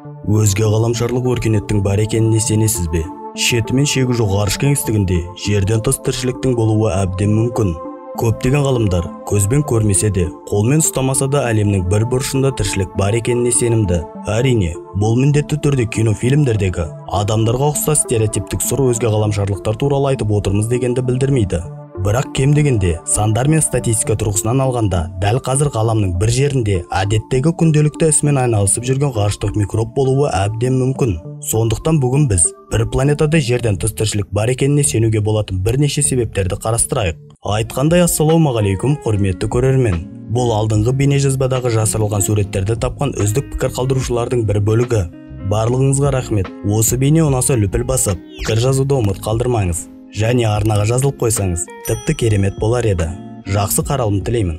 Өзге ғаламшарлық өркениеттің бар екеніне сенесіз бе? Шеті мен шегі жоқ ғарыш кеңістігінде жерден тыс тіршіліктің болуы әбден мүмкін. Көптеген ғалымдар көзбен көрмесе де, қолмен ұстамаса да әлемнің бір бұрышында тіршілік бар екеніне сенімді. Әрине, бұл міндетті түрде кинофильмдердегі адамдарға ұқсас стереотиптік сұр өзге ғаламшарлықтар туралы айтып отырмыз дегенді білдірмейді. Бірақ кем дегенде сандар мен статистика тұрғысынан алғанда, дәл қазір ғаламның бір жерінде әдеттегі күнделікті ісімен айналысып жүрген ғарыштық микроб болуы әбден мүмкін. Сондықтан бүгін біз бір планетада жерден тыс тіршілік бар екеніне сенуге болатын бірнеше себептерді қарастырайық. Айтқандай, ассалаумағалейкум құрметті көрермен. Бұл алдыңғы бейнежазбадағы жасырылған суреттерді тапқан үздік пікір қалдырушылардың бір бөлігі. Барлығыңызға рахмет. Осы бейне ұнаса лүпіл басып, пікір жазуды ұмыт қалдырмаңыз. Және арнаға жазылып қойсаңыз, тіпті керемет болар еді. Жақсы қаралым тілеймін.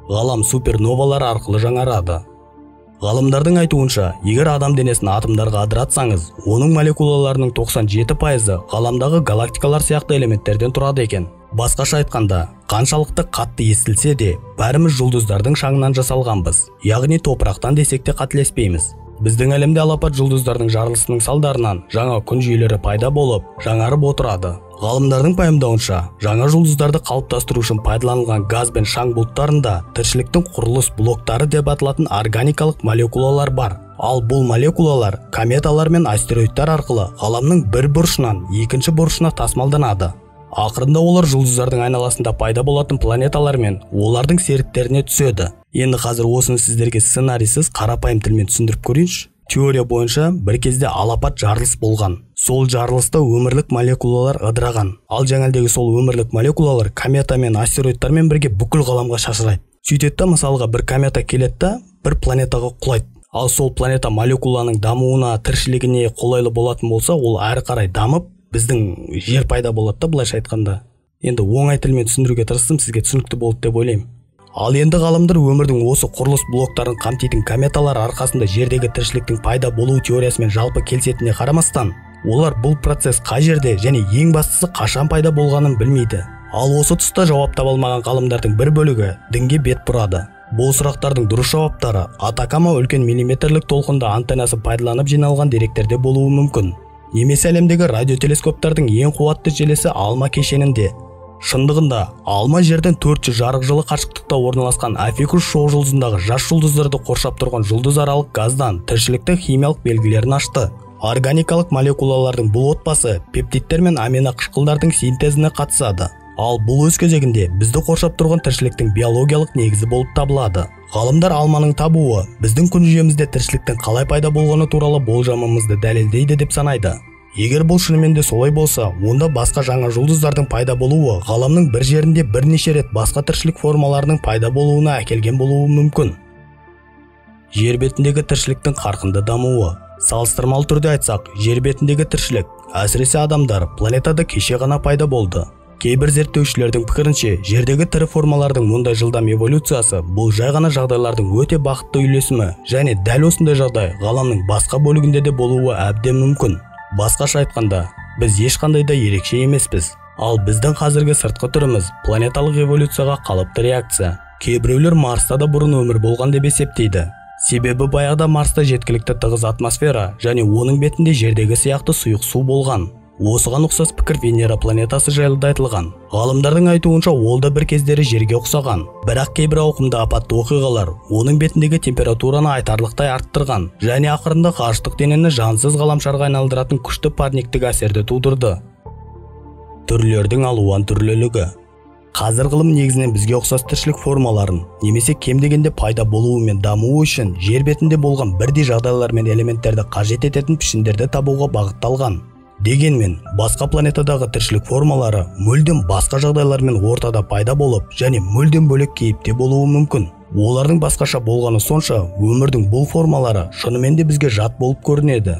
Ғалам суперновалар арқылы жаңарады. Ғалымдардың айтуынша, егер адам денесін атомдарға адыратсаңыз, оның молекулаларының 97% ғаламдағы галактикалар сияқты элементтерден тұрады екен. Басқаша айтқанда, қаншалықты қатты естілсе де, бәріміз жұлдыздардың шаңынан жасалғанбыз. Яғни топырақтан десек те қателеспейміз. Біздің әлемде алапат жұлдыздардың жарылысының салдарынан жаңа күн жүйелері пайда болып, жаңарып отырады. Ғалымдардың пайымдауынша, жаңа жұлдыздарды қалыптастыру үшін пайдаланылған газ бен шаң бұлттарында тіршіліктің құрылыс блоктары деп аталатын органикалық молекулалар бар. Ал бұл молекулалар кометалар мен астероидтар арқылы ғаламның бір бұрышынан екінші бұрышына тасымалданады. Ақырында олар жұлдыздардың айналасында пайда болатын планеталар мен олардың серіктеріне түседі. Енді қазір осыны сіздерге сценарийсіз қарапайым тілмен түсіндіріп көрейінші. Теория бойынша бір кезде алапат жарылыс болған. Сол жарылыста өмірлік молекулалар ыдыраған. Ал жаңалдегі сол өмірлік молекулалар комета мен астероидтармен бірге бүкіл ғаламға шашырайды. Сөйтеді, мысалға бір комета келеді, бір планетаға құлайды. Ал сол планета молекуланың дамуына, тіршілігіне қолайлы болатын болса, ол әрі қарай дамып, біздің жер пайда болады да, былайша айтқанда. Енді оңай тілмен түсіндіруге тырыстым, сізге түсінікті болды деп ойлаймын. Ал енді ғалымдар өмірдің осы құрылыс блоктарын қамтитын кометалар арқасында жердегі тіршіліктің пайда болу теориясымен жалпы келісетініне қарамастан, олар бұл процесс қай жерде және ең бастысы қашан пайда болғанын білмейді. Ал осы тұста жауап таба алмаған ғалымдардың бір бөлігі дінге бет бұрады. Бұл сұрақтардың дұрыс жауаптары Атакама үлкен миллиметрлік толқында антеннасы пайдаланып жиналған деректерде болуы мүмкін. Немесе әлемдегі радиотелескоптардың ең қуатты желісі Алма кешенінде. Шындығында, Алма жерден 400 жарық жылы қашықтықта орналасқан Афикус шоқжұлдызындағы жас жұлдыздарды қоршап тұрған жұлдызаралық газдан тіршіліктің химиялық белгілерін ашты. Органикалық молекулалардың бұл отбасы пептидтер мен аминақышқылдардың синтезіне қатысады. Ал бұл өз кезегінде бізді қоршап тұрған тіршіліктің биологиялық негізі болып табылады. Ғалымдар Алманың табуы біздің күн жүйемізде тіршіліктің қалай пайда болғаны туралы болжамымызды дәлелдейді деп санайды. Егер бұл шынымен де солай болса, онда басқа жаңа жұлдыздардың пайда болуы ғаламның бір жерінде бірнеше рет басқа тіршілік формаларының пайда болуына әкелген болуы мүмкін. Жер бетіндегі тіршіліктің қарқынды дамуы. Салыстырмалы түрде айтсақ, жер бетіндегі тіршілік, әсіресе адамдар, планетада кеше ғана пайда болды. Кейбір зерттеушілердің пікірінше, жердегі тірі формалардың мұндай жылдам эволюциясы бұл жай ғана жағдайлардың өте бақытты үйлесімі, және дәл осындай жағдай ғаламның басқа бөлігінде де болуы әбден мүмкін. Басқаша айтқанда, біз ешқандай да ерекше емеспіз. Ал біздің қазіргі сыртқы түріміз планеталық эволюцияға қалыпты реакция. Кейбіреулер Марста да бұрын өмір болған деп есептейді. Себебі баяғыда Марста жеткілікті тығыз атмосфера және оның бетінде жердегі сияқты сұйық су болған. Осыған ұқсас пікір Венера планетасы жайлы да айтылған. Ғалымдардың айтуынша ол да бір кездері жерге ұқсаған. Бірақ кейбір ауқымды апатты оқиғалар оның бетіндегі температураны айтарлықтай арттырған және ақырында ғарыштық денені жансыз ғаламшарға айналдыратын күшті парниктік әсерді тудырды. Түрлердің алуан түрлілігі. Қазір ғылым негізінен бізге ұқсас тіршілік формаларын, немесе кем дегенде пайда болуы мен дамуы үшін жер бетінде болған бірдей жағдайлар мен элементтерді қажет ететін пішіндерді табуға бағытталған. Дегенмен, басқа планетадағы тіршілік формалары мүлдем басқа жағдайлармен ортада пайда болып, және мүлдем бөлек кейіпте болуы мүмкін. Олардың басқаша болғаны сонша, өмірдің бұл формалары шынымен де бізге жат болып көрінеді.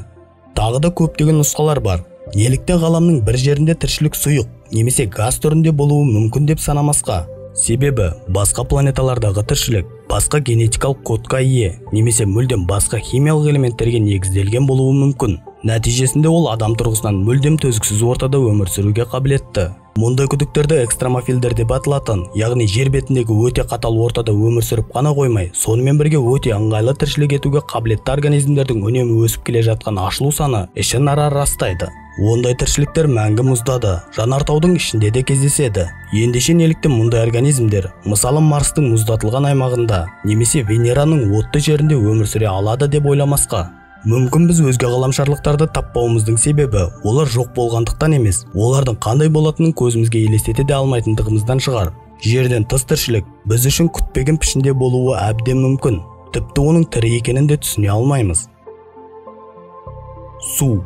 Тағы да көптеген нұсқалар бар. Неліктен ғаламның бір жерінде тіршілік сұйық, немесе газ түрінде болуы мүмкін деп санамасқа? Себебі, басқа планеталардағы тіршілік басқа генетикалық кодқа ие, немесе мүлдем басқа химиялық элементтерге негізделген болуы мүмкін. Нәтижесінде ол адам тұрғысынан мүлдем төзгісіз ортада өмір сүруге қабілетті. Мұндай күдіктерді экстремофилдер деп аталатын, яғни жер бетіндегі өте қатал ортада өмір сүріп қана қоймай, сонымен бірге өте ыңғайлы тіршілік етуге қабілетті организмдердің үнемі өсіп келе жатқан ашылу саны ішінара растайды. Ондай тіршіліктер мәңгі мұздада, жанартаудың ішінде де кездеседі. Ендеше неліктен мұндай организмдер, мысалы Марстың мұздатылған аймағында, немесе Венераның отты жерінде өмір сүре алады деп ойламасқа? Мүмкін біз өзге ғаламшарлықтарды таппауымыздың себебі олар жоқ болғандықтан емес, олардың қандай болатынын көзімізге елестете де алмайтындығымыздан шығар. Жерден тыс тіршілік біз үшін күтпеген пішінде болуы әбден мүмкін. Тіпті оның тірі екенін де түсіне алмаймыз. Су.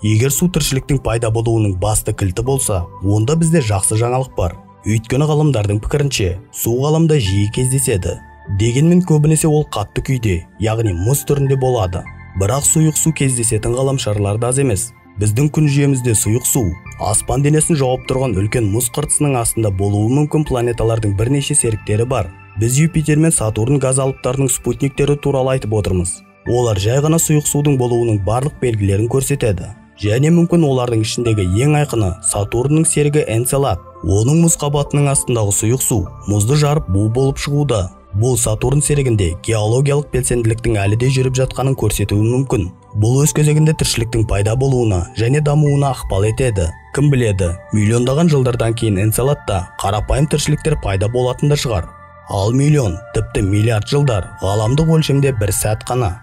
Егер су тіршіліктің пайда болуының басты кілті болса, онда бізде жақсы жаңалық бар. Өйткені ғалымдардың пікірінше, су ғаламда жиі кездеседі. Дегенмен көбінесе ол қатты күйде, яғни мұз түрінде болады. Бірақ сұйық су кездесетін ғаламшарлар да аз емес. Біздің күн жүйемізде сұйық су, аспан денесін жауып тұрған үлкен мұз қыртысының астында болуы мүмкін планеталардың бірнеше серіктері бар. Біз Юпитер мен Сатурн газ алыптарының спутниктері туралы айтып отырмыз. Олар жай ғана сұйық судың болуының барлық белгілерін көрсетеді. Және мүмкін олардың ішіндегі ең айқыны Сатурнның серігі Энцелад. Оның мұз қабатының астындағы сұйық су мұзды жарып бу болып шығуда. Бұл Сатурн серігінде геологиялық белсенділіктің әлі де жүріп жатқанын көрсетуі мүмкін. Бұл өз кезегінде тіршіліктің пайда болуына және дамуына ықпал етеді. Кім біледі, миллиондаған жылдардан кейін Энцеладта қарапайым тіршіліктер пайда болатын да шығар. Ал миллион, тіпті миллиард жылдар ғаламдық өлшемде бір сәт қана.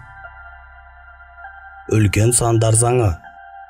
Үлкен сандар заңы.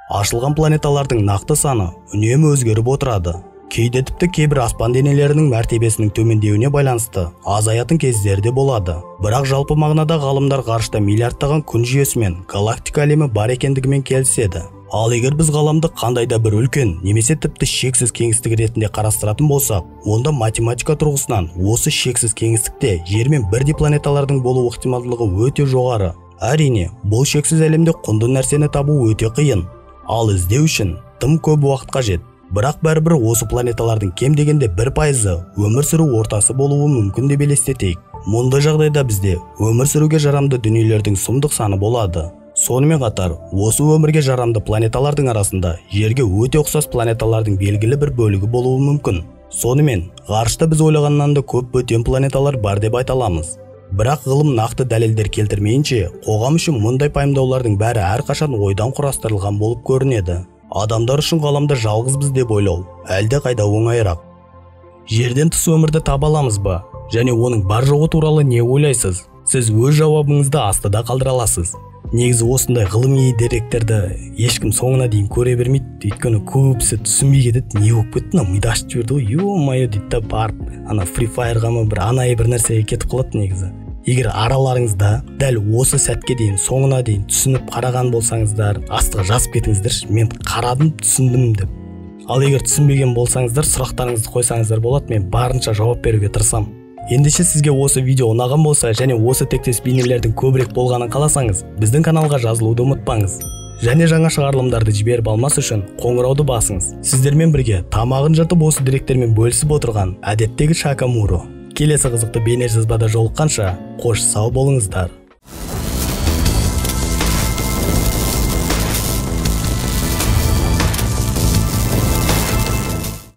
Ашылған планеталардың нақты саны үнемі өзгеріп отырады. Кейде тіпті кейбір аспан денелерінің мәртебесінің төмендеуіне байланысты азаятын кездері де болады. Бірақ жалпы мағынада ғалымдар ғарышта миллиардтаған күн жүйесі мен галактика әлемі бар екендігімен келіседі. Ал егер біз ғаламды қандай да бір үлкен немесе тіпті шексіз кеңістік ретінде қарастыратын болсақ, онда математика тұрғысынан осы шексіз кеңістікте жер мен бірдей планеталардың болу ықтималдылығы өте жоғары. Әрине, бұл шексіз әлемде құнды нәрсені табу өте қиын. Ал іздеу үшін тым көп уақыт қажет. Бірақ бәрібір осы планеталардың кем дегенде 1% өмір сүру ортасы болуы мүмкін деп елестетейік. Мұндай жағдайда бізде өмір сүруге жарамды дүниелердің сұмдық саны болады. Сонымен қатар, осы өмірге жарамды планеталардың арасында жерге өте ұқсас планеталардың белгілі бір бөлігі болуы мүмкін. Сонымен, ғарышта біз ойлағаннан да көп бөтен планеталар бар деп айта аламыз. Бірақ ғылым нақты дәлелдер келтірмейінше, қоғам үшін мұндай пайымдаулардың бәрі әрқашан ойдан құрастырылған болып көрінеді. Адамдар үшін ғаламда жалғыз біз деп ойлау әлде қайда оңайырақ. Жерден тыс өмірді таба аламыз ба? Және оның бар жоғы туралы не ойлайсыз? Сіз өз жауабыңызды астыда қалдыра аласыз. Негізі осындай ғылыми деректерді ешкім соңына дейін көре бермейді, өйткені көбісі түсінбей кетеді. Не болып кетті, миды ашып жіберді ғой, ё-моё дейді да барып, Free Fire'ға ма бір анайы бір нәрсеге кетіп қалады негізі. Егер араларыңызда дәл осы сәтке дейін соңына дейін түсініп қараған болсаңыздар, астыға жазып кетіңіздерші, мен қарадым, түсіндім деп. Ал егер түсінбеген болсаңыздар, сұрақтарыңызды қойсаңыздар болады, мен барынша жауап беруге тырысам. Ендеше сізге осы видео ұнаған болса және осы тектес бейнелердің көбірек болғанын қаласаңыз, біздің каналға жазылуды ұмытпаңыз. Және жаңа шығарылымдарды жіберіп алмас үшін қоңырауды басыңыз. Сіздермен бірге тамағын жыртып осы деректермен бөлісіп отырған әдеттегі Шакамуро. Келесі қызықты бейне жазбада жолыққанша, қош сау болыңыздар.